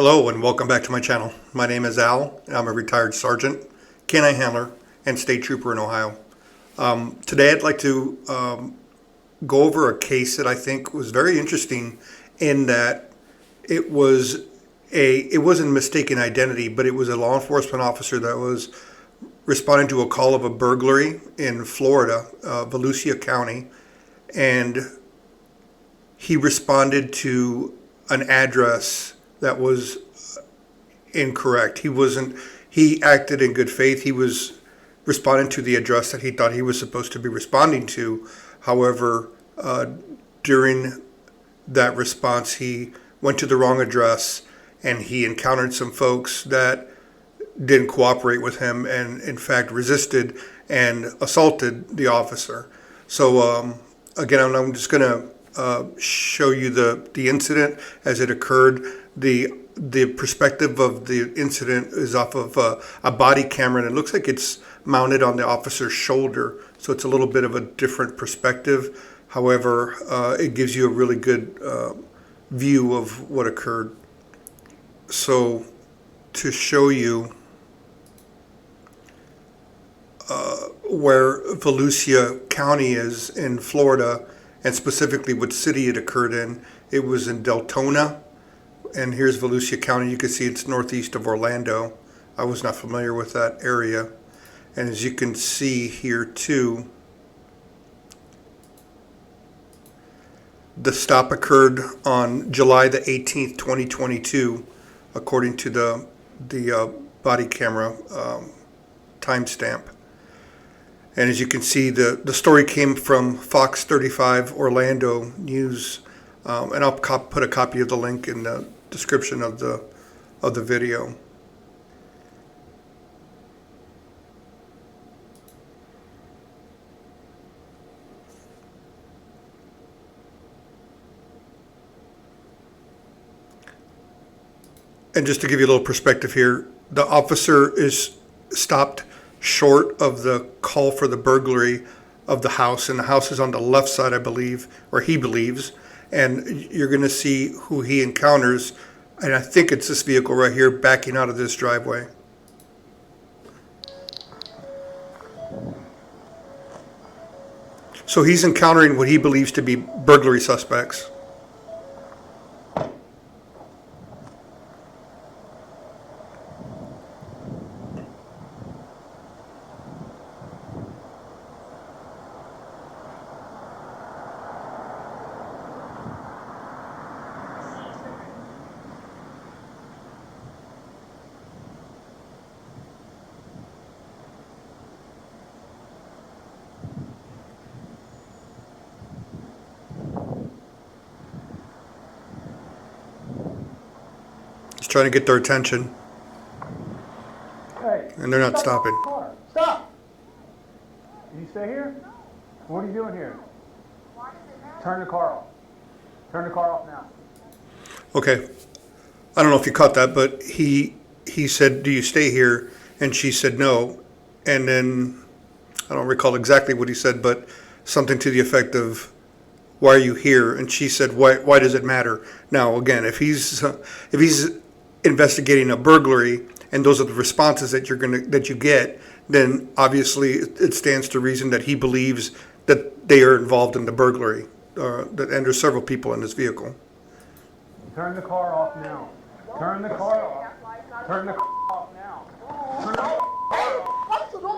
Hello and welcome back to my channel. My name is Al. I'm a retired sergeant, canine handler, and state trooper in Ohio. Today I'd like to go over a case that I think was very interesting in that it wasn't mistaken identity, but it was a law enforcement officer that was responding to a call of a burglary in Florida, Volusia County, and he responded to an address that was incorrect. He acted in good faith. He was responding to the address that he thought he was supposed to be responding to. However, during that response, he went to the wrong address and he encountered some folks that didn't cooperate with him and in fact resisted and assaulted the officer. So again, I'm just going to show you the incident as it occurred. The perspective of the incident is off of a body camera, and it looks like it's mounted on the officer's shoulder, so it's a little bit of a different perspective. However, it gives you a really good view of what occurred. So to show you where Volusia County is in Florida, and specifically what city it occurred in, it was in Deltona. And here's Volusia County. You can see it's northeast of Orlando. I was not familiar with that area. And as you can see here too, the stop occurred on July the 18th, 2022, according to the body camera timestamp. And as you can see, the story came from Fox 35 Orlando News, and I'll put a copy of the link in the description of the video. And just to give you a little perspective here, the officer is stopped short of the call for the burglary of the house, and the house is on the left side, I believe, or he believes. And you're going to see who he encounters, and I think it's this vehicle right here backing out of this driveway. So he's encountering what he believes to be burglary suspects. He's trying to get their attention, Hey, and they're not stopping. The car. Stop! Can you stay here? What are you doing here? Turn the car off. Turn the car off now. Okay, I don't know if you caught that, but he said, "Do you stay here?" And she said no. And then I don't recall exactly what he said, but something to the effect of, "Why are you here?" And she said, "Why does it matter?" Now, again, if he's investigating a burglary and those are the responses that you get, then obviously it stands to reason that he believes that they are involved in the burglary, and there's several people in this vehicle. Turn the car off now. Turn the car off. Turn the car off now. Turn the car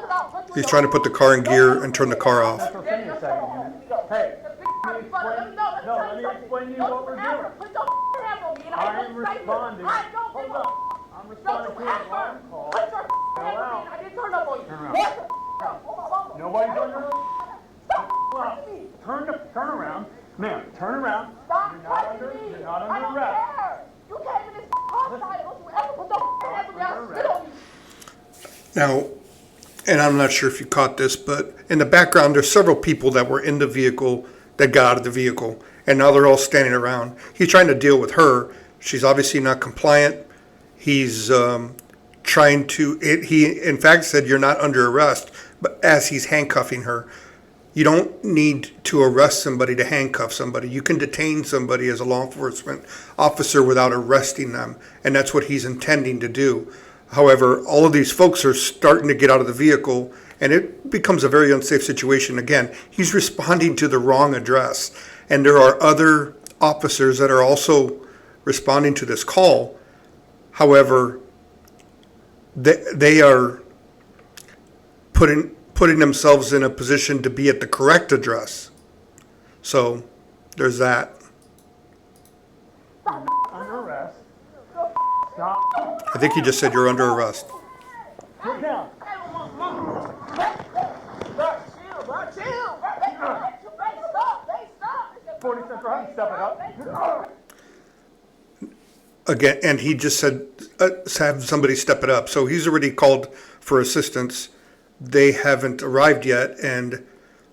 off. He's trying to put the car in gear and turn the car off. Give me a second. Hey, let me explain to you what we're doing. I'm responding. Hold up. I'm responding to an alarm call. Go out. Turn around. Nobody's on your Turn around. Ma'am, turn around. You're not under arrest. You came in this hostile. Don't you ever put the ever else sit on me. Now, and I'm not sure if you caught this, but in the background, there's several people that were in the vehicle that got out of the vehicle, and now they're all standing around. He's trying to deal with her. She's obviously not compliant. He's trying to, he in fact said, "You're not under arrest," but as he's handcuffing her. You don't need to arrest somebody to handcuff somebody. You can detain somebody as a law enforcement officer without arresting them, and that's what he's intending to do. However, all of these folks are starting to get out of the vehicle, and it becomes a very unsafe situation. Again, he's responding to the wrong address, and there are other officers that are also responding to this call. However, they are putting themselves in a position to be at the correct address. So there's that. Under arrest. Stop. I think you just said you're under arrest. Get down. Chill, bro. Chill, bro. They stop. They stop. 40 cents for having step it up. Again, and he just said, have somebody step it up. So he's already called for assistance. They haven't arrived yet. And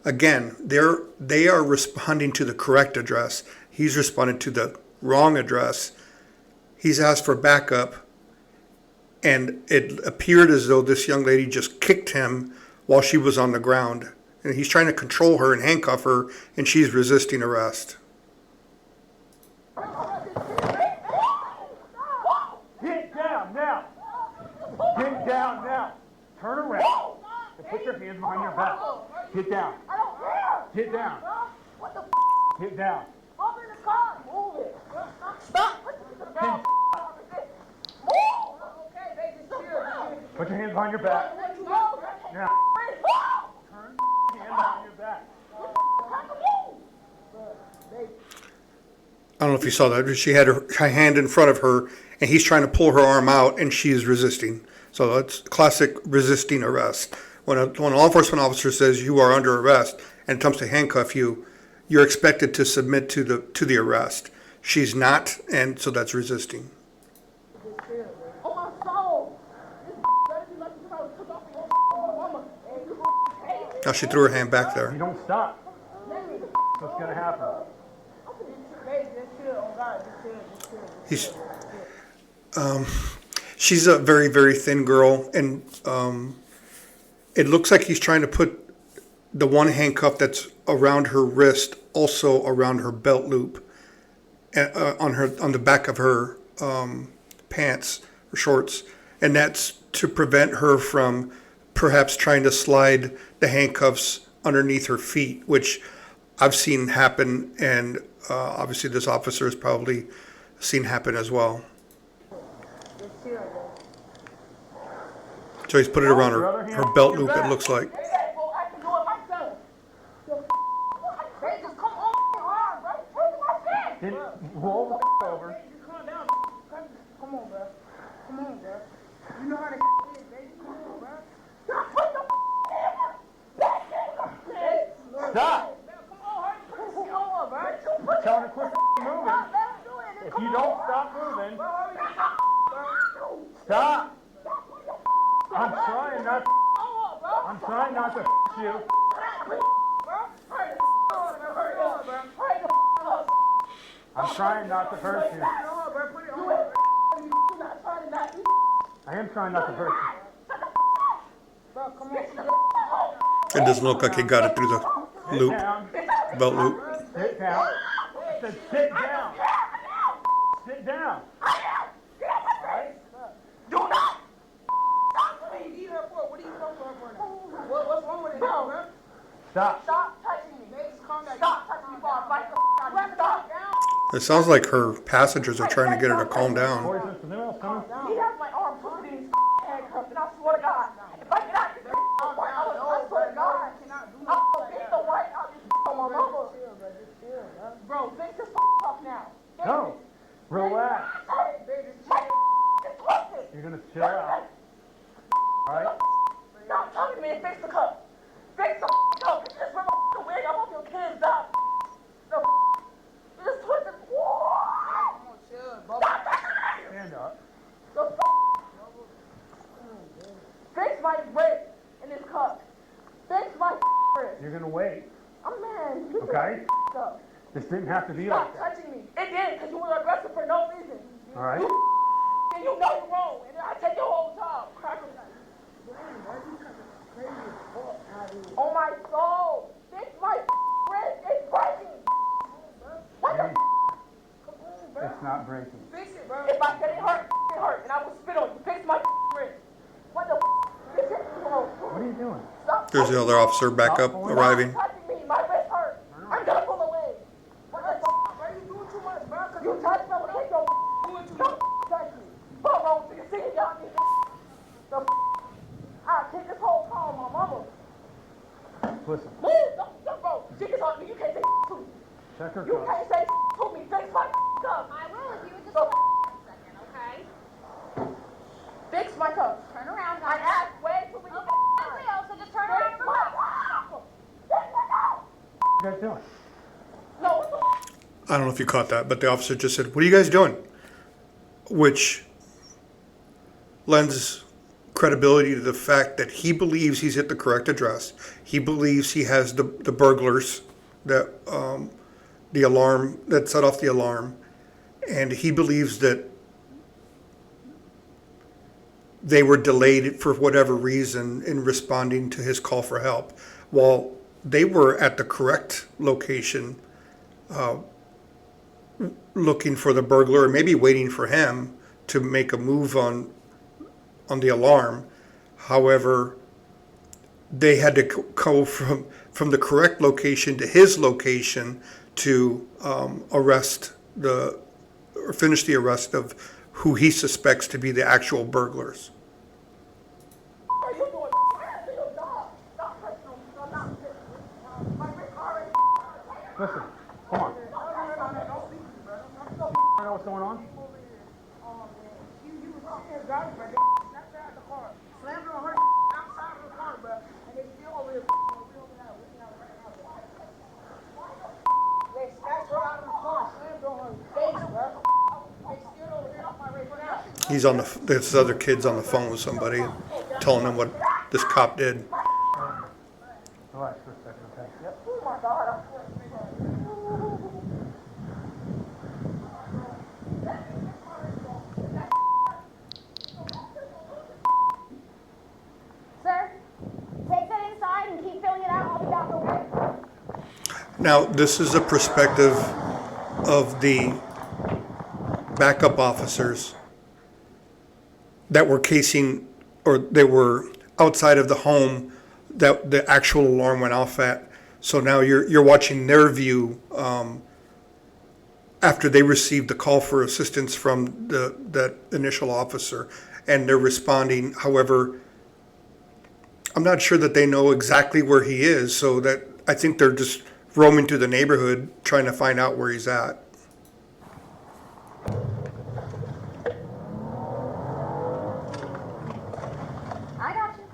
again, they are responding to the correct address. He's responded to the wrong address. He's asked for backup. And it appeared as though this young lady just kicked him while she was on the ground. And he's trying to control her and handcuff her, and she's resisting arrest. Get down now. Get down now. Turn around and put your hands behind your back. Get down. I don't care. Get down. What the Get down. I'm in the car. Move it. Stop. Get- Move. Okay, baby, chill. Put your hands behind your back. Now. Turn your hands behind your back. I don't know if you saw that. She had her hand in front of her, and he's trying to pull her arm out, and she is resisting. So that's classic resisting arrest. When a law enforcement officer says you are under arrest and attempts to handcuff you, you're expected to submit to the arrest. She's not, and so that's resisting. Oh, my soul. This better be like you know, took off your mama. Now she threw her hand back You there. don't stop. What's going to happen? He's, she's a very, very thin girl, and it looks like he's trying to put the one handcuff that's around her wrist also around her belt loop, on the back of her pants or shorts, and that's to prevent her from perhaps trying to slide the handcuffs underneath her feet, which I've seen happen, and obviously this officer has probably seen happen as well. So he's put it around her belt loop, it looks like. Well, I can do it myself. They just come on around, bro. Where's my Then roll the over. Calm down. Come on, bro. Come on, bro. You know how to is, baby. Come on, bro. What the Stop. Come on, hurry. Put this shit on, bro. Tell her to quit moving. If you don't stop moving, stop. I'm trying not to. I'm trying not to you. I'm trying not to hurt you. I am trying not to hurt you. It doesn't look like he got it through the Sit loop, down. belt loop. Sit down. I said sit down. Sit down. Do not! What are you eating her for? What are you eating her for now? What's wrong with it now, bro? Stop. Stop touching me. Stop touching me before I bite the out of you. Stop down. It sounds like her passengers are trying to get her to calm down. Boys, is anyone else coming? He has my arm twisted in his handcuffs, and I swear to God, if I get out of this I swear to God, I'll beat the white out of this on my mama. Bro, fix this up now. No. Relax. You're gonna chill out. Alright? Stop talking to me and fix the cup. Fix the cup. You just rip my wig. I hope your kids die. No, you just twisted. Stand up. Fix my wrist in this cup. Fix my wrist. You're gonna wait. I'm mad. Okay? Up. This didn't have to be Stop like that. touching me. It did, because you were aggressive for no reason. Alright? And you know you're wrong, and then I take your whole job. Cracker. Oh my soul. Fix It's not breaking. Fix it, bro. If I get it hurt, and I will spit on you. Fix my wrist. What the fix it, bro. What are you doing? Stop. There's the other officer back up, arriving. Stop touching me. My wrist hurt. I'm gonna pull away. What the fuck? Bro, you doing too much, bro. You touch me, I'm gonna take your doing too much. Touch me. Hold on, so you see it, y'all need the I'll take this whole car on my mama. Listen. Move, don't, bro. She can talk to me. You can't say to me. Check her You cuffs. can't say to me. Fix my cuffs. I will if you would just hold on for a second, okay? Fix my cuffs. Turn around, I guys. asked way too many Okay, I will, so just turn around and relax. Fix my cuffs. What are you guys doing? No, what the I don't know if you caught that, but the officer just said, "What are you guys doing?" Which lends credibility to the fact that he believes he's at the correct address. He believes he has the burglars that the alarm that set off the alarm, and he believes that they were delayed for whatever reason in responding to his call for help, while they were at the correct location looking for the burglar, or maybe waiting for him to make a move on the alarm. However, they had to go from the correct location to his location to finish the arrest of who he suspects to be the actual burglars. are you doing? Stop pressing on me. I'm not fixing. My wrist already. Listen. Come on. I know what's going on. He's on this other kid's on the phone with somebody, telling them what this cop did. Relax for a second, okay? Yep. Oh my God. Sir, take that inside and keep filling it out. I'll be back, okay? Now, this is a perspective of the backup officers that were casing, or they were outside of the home that the actual alarm went off at. So now you're watching their view after they received the call for assistance from that initial officer, and they're responding. However, I'm not sure that they know exactly where he is, so that I think they're just roaming through the neighborhood trying to find out where he's at. I got you.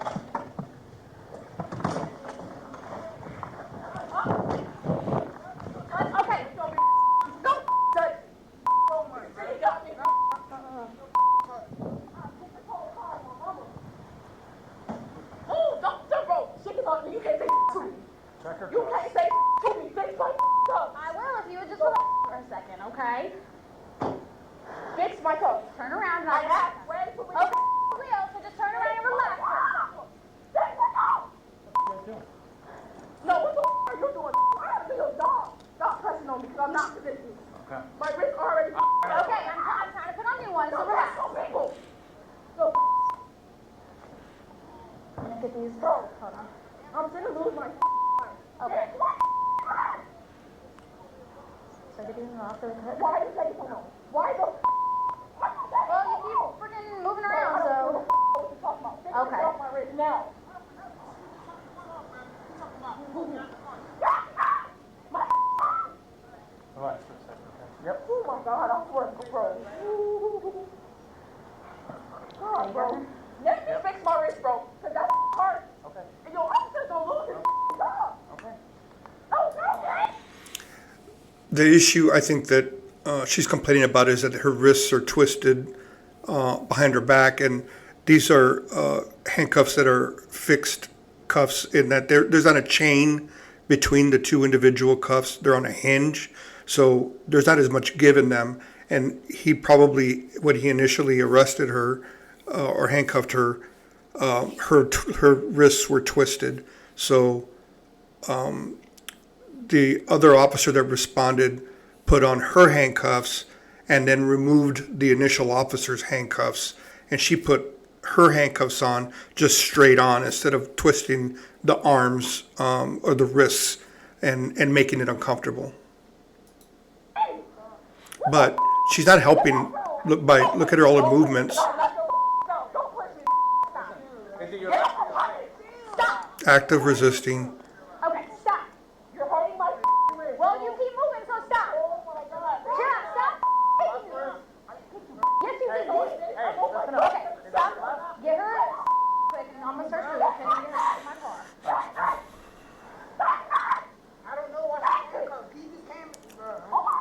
Okay. Don't touch. Oh my God. You got me. Move, don't, bro. She can talk to me. You can't say to me. Check her You cuffs. can't say to me. Fix my cuffs. I will if you would just relax for a second, okay? Fix my cuffs. Turn around and I I'll asked way too many. Okay, I will, so just turn around and relax. Fix my cuffs. What are you guys doing? No, what the are you doing? I gotta be your dog. Stop pressing on me because I'm not convincing. Okay. My wrist already. Okay, I'm trying to put on new ones, so Don't relax. press on people. So, I'm gonna get these. bro, Hold on. I'm gonna lose my. Okay. So I get these off really quick. Why are you taking so long? Why the? Well, you keep freaking moving around, so. What you talking about? Fix Okay. yourself my wrist now. Relax for a second, okay? Yep. Oh my God, I swear to bro. God, bro. Let me fix my wrist, bro, because that's hurt. Okay. And your officer's gonna lose his job. Okay. Okay. The issue I think that she's complaining about is that her wrists are twisted behind her back, and these are handcuffs that are fixed cuffs in that there's not a chain between the two individual cuffs. They're on a hinge, so there's not as much give in them. And he probably, when he initially arrested her or handcuffed her, her wrists were twisted. So the other officer that responded put on her handcuffs and then removed the initial officer's handcuffs, and she put her handcuffs on just straight on instead of twisting the arms or the wrists and making it uncomfortable. But she's not helping. Look at her all her movements. Active resisting. Okay, stop. You're hurting my wrist. Well, you keep moving, so stop. Oh my God. Shut up, stop taking me. Yes, you keep moving. Okay, stop. Get her quick, and I'm gonna search her and get her in my car. I don't know what happened because he just came. Oh my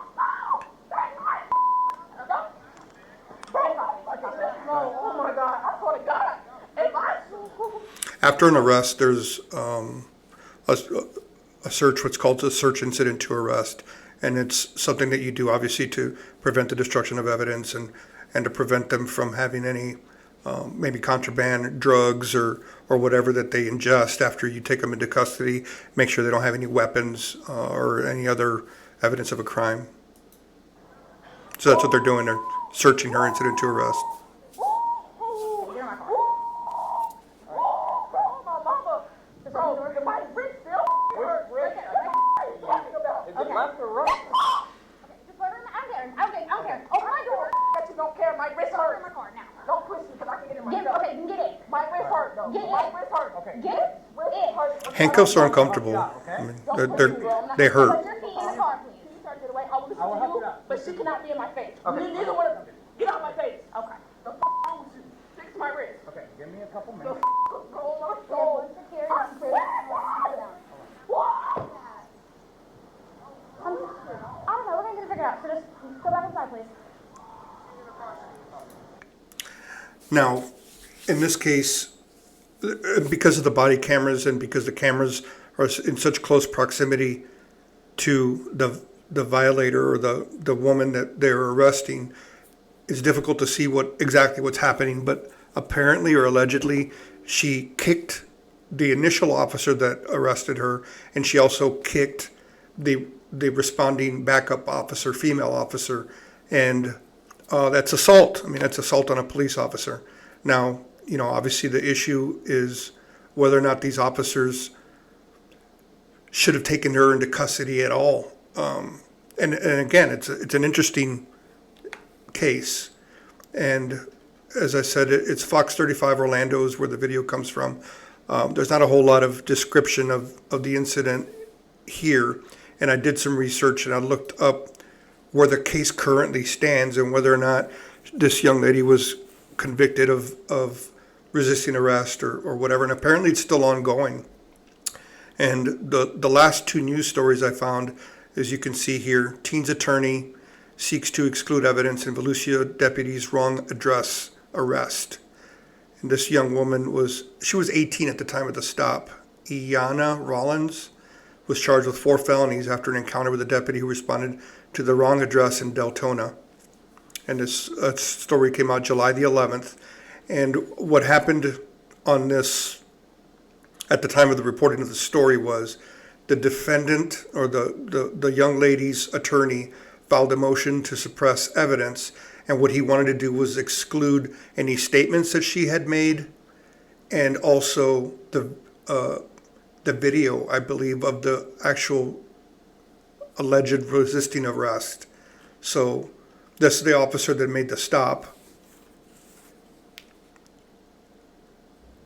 God. I swear to God. If I After an arrest, there's a search, what's called a search incident to arrest. And it's something that you do, obviously, to prevent the destruction of evidence and to prevent them from having any maybe contraband, drugs, or whatever that they ingest after you take them into custody. Make sure they don't have any weapons or any other evidence of a crime. So that's what they're doing. They're searching her incident to arrest. Is it left or right? Just put her in the, I don't care. Open my door. that you don't care. My wrist Put her hurt. in my car now. Don't push me because I can get in Get, myself. okay, then get in. My wrist hurt though. Get My in. wrist hurt. Okay. Get in. Handcuffs are uncomfortable. I mean, they hurt. Put your feet in the car, please. She turned it away. I will listen I will to help you, you out. but she cannot be in my face. Okay. Neither one of them. Get out my face. Okay. The wrong with you? Fix my wrist. Okay, give me a couple The minutes. control my soul. Security. I swear. What? I don't know, we're gonna figure it out, so just go back inside, please. Now, in this case, because of the body cameras and because the cameras are in such close proximity to the violator or the woman that they're arresting, it's difficult to see exactly what's happening. But apparently or allegedly, she kicked the initial officer that arrested her, and she also kicked the responding backup officer, female officer, and that's assault. I mean, that's assault on a police officer. Now, obviously the issue is whether or not these officers should have taken her into custody at all. And again, it's an interesting case. And as I said, it's Fox 35 Orlando is where the video comes from. There's not a whole lot of description of the incident here. And I did some research and I looked up where the case currently stands and whether or not this young lady was convicted of resisting arrest or whatever. And apparently it's still ongoing. And the last two news stories I found, as you can see here, teen's attorney seeks to exclude evidence in Volusia deputy's wrong address arrest. And this young woman was 18 at the time of the stop. Iana Rollins was charged with 4 felonies after an encounter with a deputy who responded to the wrong address in Deltona. And this story came out July the 11th. And what happened on this, at the time of the reporting of the story, was the defendant or the young lady's attorney filed a motion to suppress evidence. And what he wanted to do was exclude any statements that she had made and also the video, I believe, of the actual alleged resisting arrest. So this is the officer that made the stop.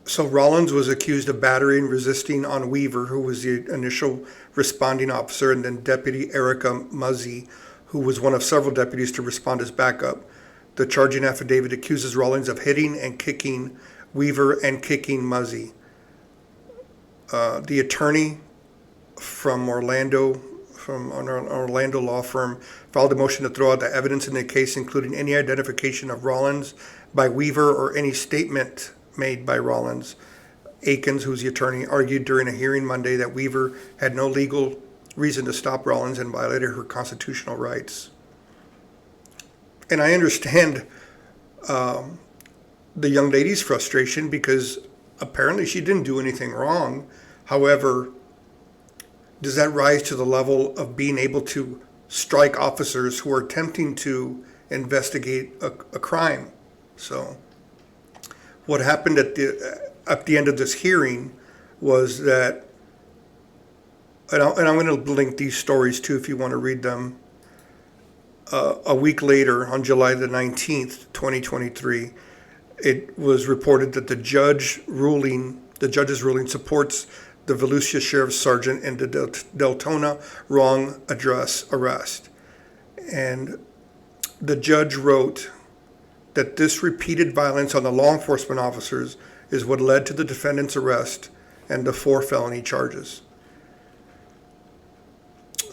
So Rollins was accused of battery and resisting on Weaver, who was the initial responding officer, and then Deputy Erica Muzzy, who was one of several deputies to respond as backup. The charging affidavit accuses Rollins of hitting and kicking Weaver and kicking Muzzy. The attorney from Orlando, from an Orlando law firm, filed a motion to throw out the evidence in the case, including any identification of Rollins by Weaver or any statement made by Rollins. Akins, who's the attorney, argued during a hearing Monday that Weaver had no legal reason to stop Rollins and violated her constitutional rights. And I understand the young lady's frustration because apparently she didn't do anything wrong. However, does that rise to the level of being able to strike officers who are attempting to investigate a crime. So what happened at the end of this hearing was that, and I'm going to link these stories too if you want to read them. A week later, on July the 19th, 2023, it was reported that the judge's ruling supports the Volusia Sheriff's Sergeant in the Deltona wrong address arrest. And the judge wrote that this repeated violence on the law enforcement officers is what led to the defendant's arrest and the 4 felony charges.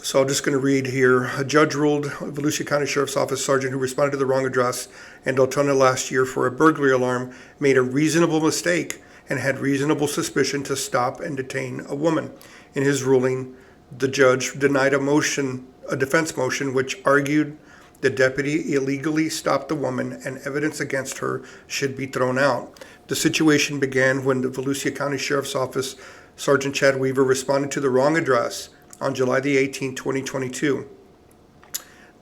So I'm just going to read here. A judge ruled Volusia County Sheriff's Office sergeant who responded to the wrong address in Deltona last year for a burglary alarm made a reasonable mistake and had reasonable suspicion to stop and detain a woman. In his ruling, the judge denied a defense motion, which argued the deputy illegally stopped the woman and evidence against her should be thrown out. The situation began when the Volusia County Sheriff's Office Sergeant Chad Weaver responded to the wrong address on July the 18th, 2022.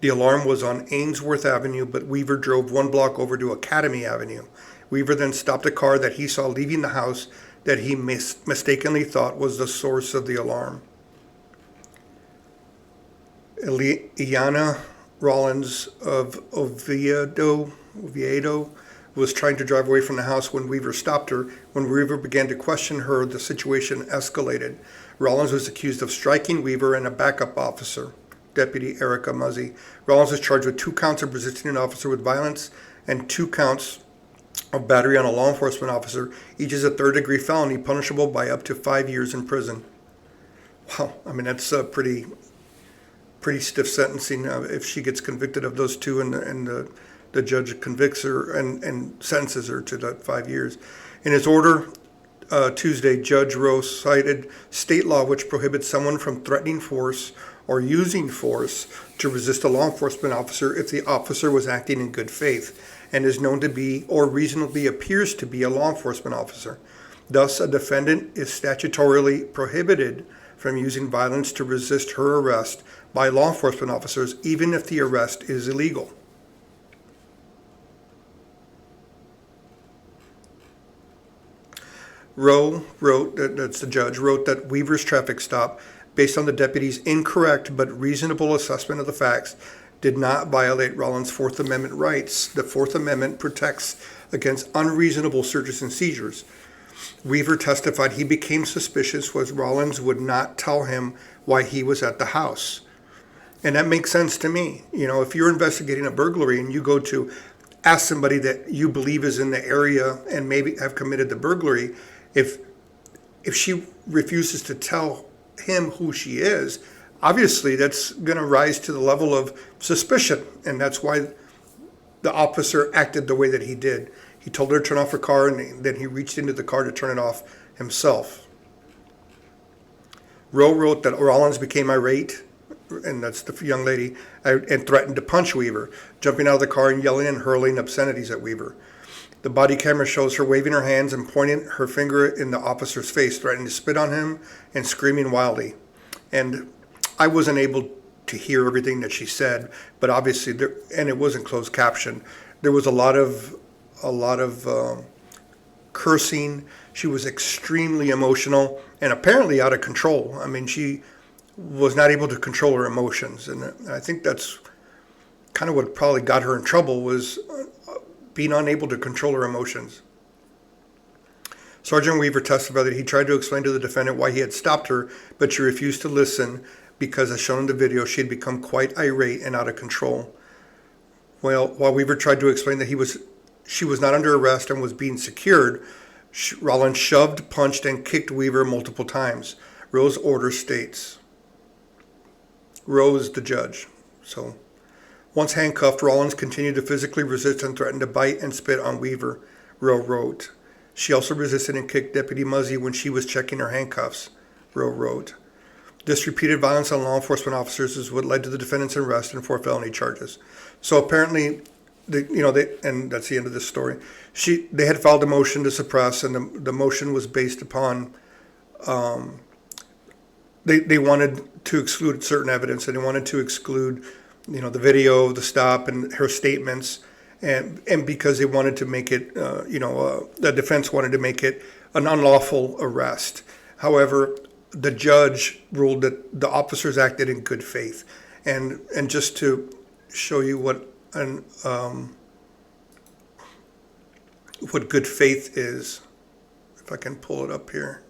The alarm was on Ainsworth Avenue, but Weaver drove 1 block over to Academy Avenue. Weaver then stopped a car that he saw leaving the house that he mistakenly thought was the source of the alarm. Iana Rollins of Oviedo was trying to drive away from the house when Weaver stopped her. When Weaver began to question her, the situation escalated. Rollins was accused of striking Weaver and a backup officer, Deputy Erica Muzzy. Rollins was charged with 2 counts of resisting an officer with violence and 2 counts of battery on a law enforcement officer. Each is a 3rd-degree felony punishable by up to 5 years in prison. Wow, I mean, that's a pretty stiff sentencing if she gets convicted of those 2 and the judge convicts her and sentences her to that 5 years. In his order Tuesday, Judge Rose cited state law which prohibits someone from threatening force or using force to resist a law enforcement officer if the officer was acting in good faith and is known to be or reasonably appears to be a law enforcement officer. Thus, a defendant is statutorily prohibited from using violence to resist her arrest by law enforcement officers, even if the arrest is illegal. Rowe wrote, that's the judge, wrote that Weaver's traffic stop, based on the deputy's incorrect but reasonable assessment of the facts, did not violate Rollins' Fourth Amendment rights. The Fourth Amendment protects against unreasonable searches and seizures. Weaver testified he became suspicious when Rollins would not tell him why he was at the house. And that makes sense to me. You know, if you're investigating a burglary and you go to ask somebody that you believe is in the area and maybe have committed the burglary, if she refuses to tell him who she is, obviously that's going to rise to the level of suspicion, and that's why the officer acted the way that he did. He told her to turn off her car, and then he reached into the car to turn it off himself. Rowe wrote that Rollins became irate, and that's the young lady, and threatened to punch Weaver, jumping out of the car and yelling and hurling obscenities at Weaver. The body camera shows her waving her hands and pointing her finger in the officer's face, threatening to spit on him and screaming wildly. And I wasn't able to hear everything that she said, but obviously, and it wasn't closed caption, there was a lot of cursing. She was extremely emotional and apparently out of control. I mean, she was not able to control her emotions, and I think that's kind of what probably got her in trouble, was being unable to control her emotions. Sergeant Weaver testified that he tried to explain to the defendant why he had stopped her, but she refused to listen because, as shown in the video, she had become quite irate and out of control. Well, while Weaver tried to explain that she was not under arrest and was being secured, Rollins shoved, punched, and kicked Weaver multiple times. Rowe's order states. Rowe is the judge. So, once handcuffed, Rollins continued to physically resist and threatened to bite and spit on Weaver, Rowe wrote. She also resisted and kicked Deputy Muzzy when she was checking her handcuffs, Rowe wrote. This repeated violence on law enforcement officers is what led to the defendant's arrest and 4 felony charges. So apparently, and that's the end of this story. They had filed a motion to suppress, and the motion was based upon they wanted to exclude certain evidence, and they wanted to exclude the video, the stop, and her statements, and because they wanted to make it, the defense wanted to make it an unlawful arrest. However, the judge ruled that the officers acted in good faith, and just to show you what good faith is, if I can pull it up here.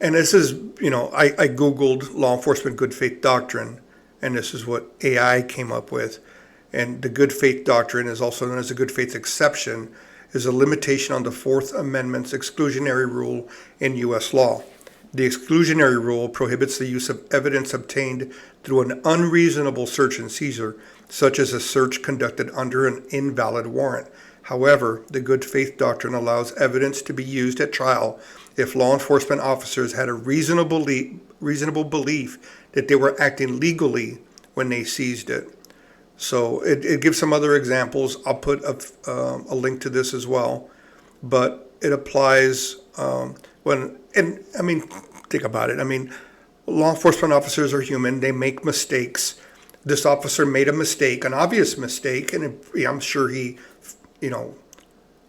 And this is, I Googled law enforcement good faith doctrine, and this is what AI came up with. And the good faith doctrine is also known as the good faith exception, is a limitation on the Fourth Amendment's exclusionary rule in U.S. law. The exclusionary rule prohibits the use of evidence obtained through an unreasonable search and seizure, such as a search conducted under an invalid warrant. However, the good faith doctrine allows evidence to be used at trial if law enforcement officers had a reasonable belief that they were acting legally when they seized it. So it gives some other examples. I'll put a link to this as well. But it applies think about it. Law enforcement officers are human. They make mistakes. This officer made a mistake, an obvious mistake, and I'm sure he,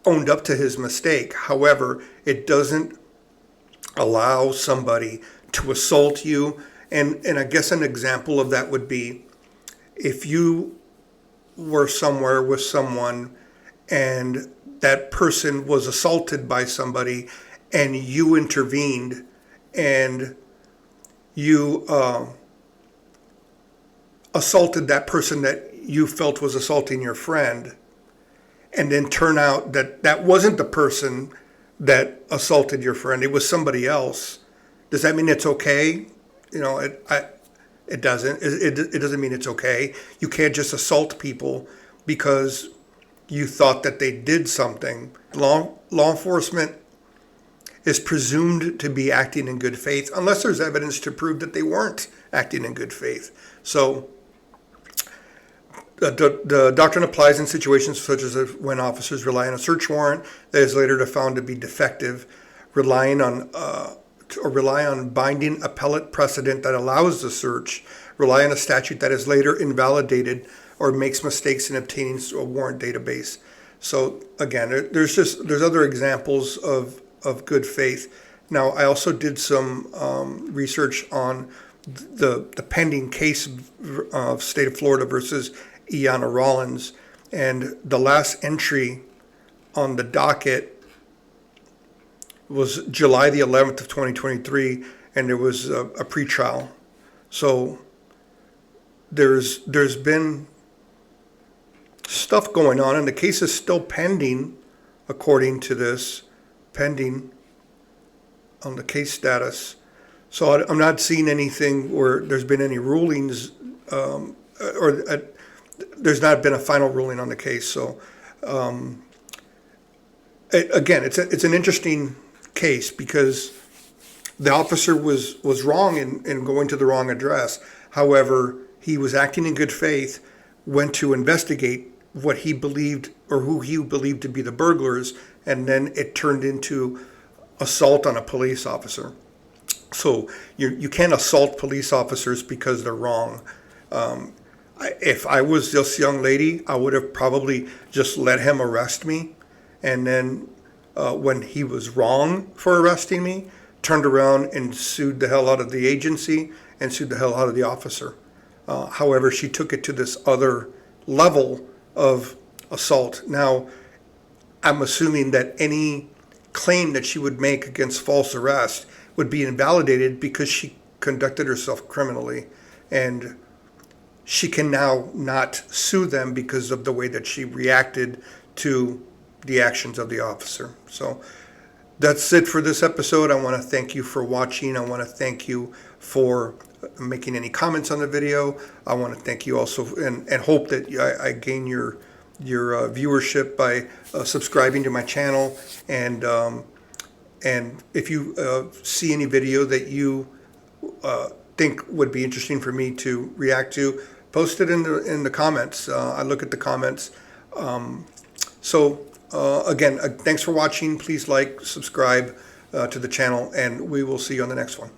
owned up to his mistake. However, it doesn't allow somebody to assault you. And I guess an example of that would be if you were somewhere with someone and that person was assaulted by somebody and you intervened and you assaulted that person that you felt was assaulting your friend, and then turn out that that wasn't the person that assaulted your friend, it was somebody else. Does that mean it's okay? It doesn't. It doesn't mean it's okay. You can't just assault people because you thought that they did something. Law enforcement is presumed to be acting in good faith unless there's evidence to prove that they weren't acting in good faith. So the doctrine applies in situations such as when officers rely on a search warrant that is later found to be defective, rely on binding appellate precedent that allows the search, rely on a statute that is later invalidated, or makes mistakes in obtaining a warrant database. So again, there's other examples of good faith. Now, I also did some research on the pending case of state of Florida versus Iana Rollins, and the last entry on the docket was July the 11th of 2023, and there was a pretrial. So there's been stuff going on, and the case is still pending, according to this, pending on the case status. So I'm not seeing anything where there's been any rulings, there's not been a final ruling on the case. So it's an interesting case because the officer was wrong in going to the wrong address. However, he was acting in good faith, went to investigate what he believed or who he believed to be the burglars, and then it turned into assault on a police officer. So you can't assault police officers because they're wrong. If I was this young lady, I would have probably just let him arrest me, and then when he was wrong for arresting me, turned around and sued the hell out of the agency and sued the hell out of the officer. However, she took it to this other level of assault. Now, I'm assuming that any claim that she would make against false arrest would be invalidated because she conducted herself criminally, and she can now not sue them because of the way that she reacted to the actions of the officer. So that's it for this episode. I want to thank you for watching. I want to thank you for making any comments on the video. I want to thank you also and hope that I gain your viewership by subscribing to my channel. And if you see any video that you think would be interesting for me to react to, post it in the comments. I look at the comments. Again, thanks for watching. Please like, subscribe to the channel, and we will see you on the next one.